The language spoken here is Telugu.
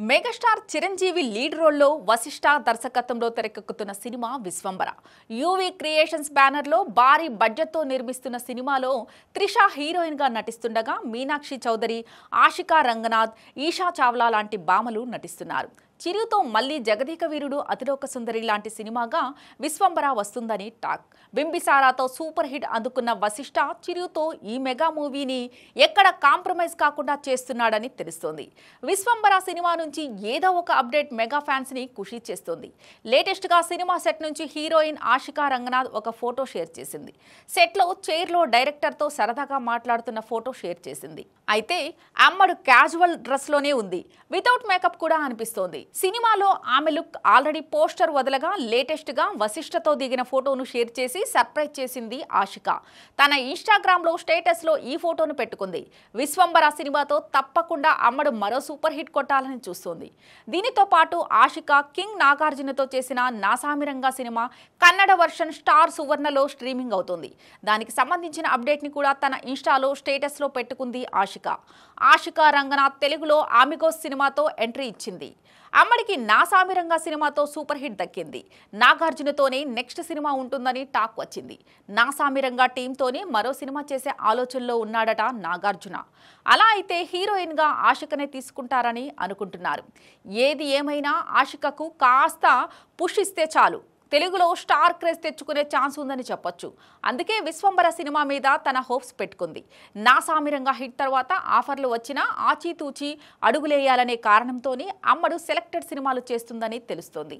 మెగాస్టార్ చిరంజీవి లీడ్ రోల్లో వశిష్ఠ దర్శకత్వంలో తెరకెక్కుతున్న సినిమా విశ్వంబర. యూవీ క్రియేషన్స్ బ్యానర్లో భారీ బడ్జెట్తో నిర్మిస్తున్న సినిమాలో త్రిష హీరోయిన్గా నటిస్తుండగా మీనాక్షి చౌదరి, ఆషికా రంగనాథ్, ఈషా చావ్లా లాంటి భామలు నటిస్తున్నారు. చిరుతో మళ్లీ జగదీక వీరుడు అతిలోక సుందరి లాంటి సినిమాగా విశ్వంబర వస్తుందని టాక్. బింబిసారాతో సూపర్ హిట్ అందుకున్న వశిష్ఠ చిరుతో ఈ మెగా మూవీని ఎక్కడ కాంప్రమైజ్ కాకుండా చేస్తున్నాడని తెలుస్తోంది. విశ్వంబర సినిమా నుంచి ఏదో ఒక అప్డేట్ మెగా ఫ్యాన్స్ ని ఖుషి చేస్తోంది. లేటెస్ట్ గా సినిమా సెట్ నుంచి హీరోయిన్ ఆషికా రంగనాథ్ ఒక ఫోటో షేర్ చేసింది. సెట్ లో చైర్ లో డైరెక్టర్ తో సరదాగా మాట్లాడుతున్న ఫోటో షేర్ చేసింది. అయితే అమ్మడు క్యాజువల్ డ్రెస్ లోనే ఉంది, వితౌట్ మేకప్ కూడా అనిపిస్తోంది. సినిమాలో ఆమె లుక్ ఆల్రెడీ పోస్టర్ వదలగా లేటెస్ట్ గా వశిష్ఠతో దిగిన ఫోటోను షేర్ చేసి సర్ప్రైజ్ చేసింది ఆషిక. తన ఇన్స్టాగ్రామ్ లో స్టేటస్ లో ఈ ఫోటోను పెట్టుకుంది. విశ్వంబర సినిమాతో తప్పకుండా అమ్మడు మరో సూపర్ హిట్ కొట్టాలని చూస్తోంది. దీనితో పాటు ఆషిక కింగ్ నాగార్జునతో చేసిన Naa Saami Ranga cinema Kannada version star సువర్ణలో స్ట్రీమింగ్ అవుతుంది. దానికి సంబంధించిన అప్డేట్ ని కూడా తన ఇన్స్టాలో స్టేటస్ లో పెట్టుకుంది ఆషిక. ఆషికా రంగనాథ్ తెలుగులో ఆమిగోస్ సినిమాతో ఎంట్రీ ఇచ్చింది. అమ్మడికి నాసామిరంగా సినిమాతో సూపర్ హిట్ దక్కింది. నాగార్జునతోనే నెక్స్ట్ సినిమా ఉంటుందని టాక్ వచ్చింది. నాసామిరంగా టీంతోనే మరో సినిమా చేసే ఆలోచనలో ఉన్నాడట నాగార్జున. అలా అయితే హీరోయిన్ గా ఆషికనే తీసుకుంటారని అనుకుంటున్నారు. ఏది ఏమైనా ఆషికకు కాస్త పుష్ ఇస్తే చాలు తెలుగులో స్టార్ క్రేజ్ తెచ్చుకునే ఛాన్స్ ఉందని చెప్పొచ్చు. అందుకే విశ్వంబర సినిమా మీద తన హోప్స్ పెట్టుకుంది. నాసామిరంగా హిట్ తర్వాత ఆఫర్లు వచ్చినా ఆచితూచి అడుగులేయాలనే కారణంతోనే అమ్మడు సెలెక్టెడ్ సినిమాలు చేస్తుందని తెలుస్తోంది.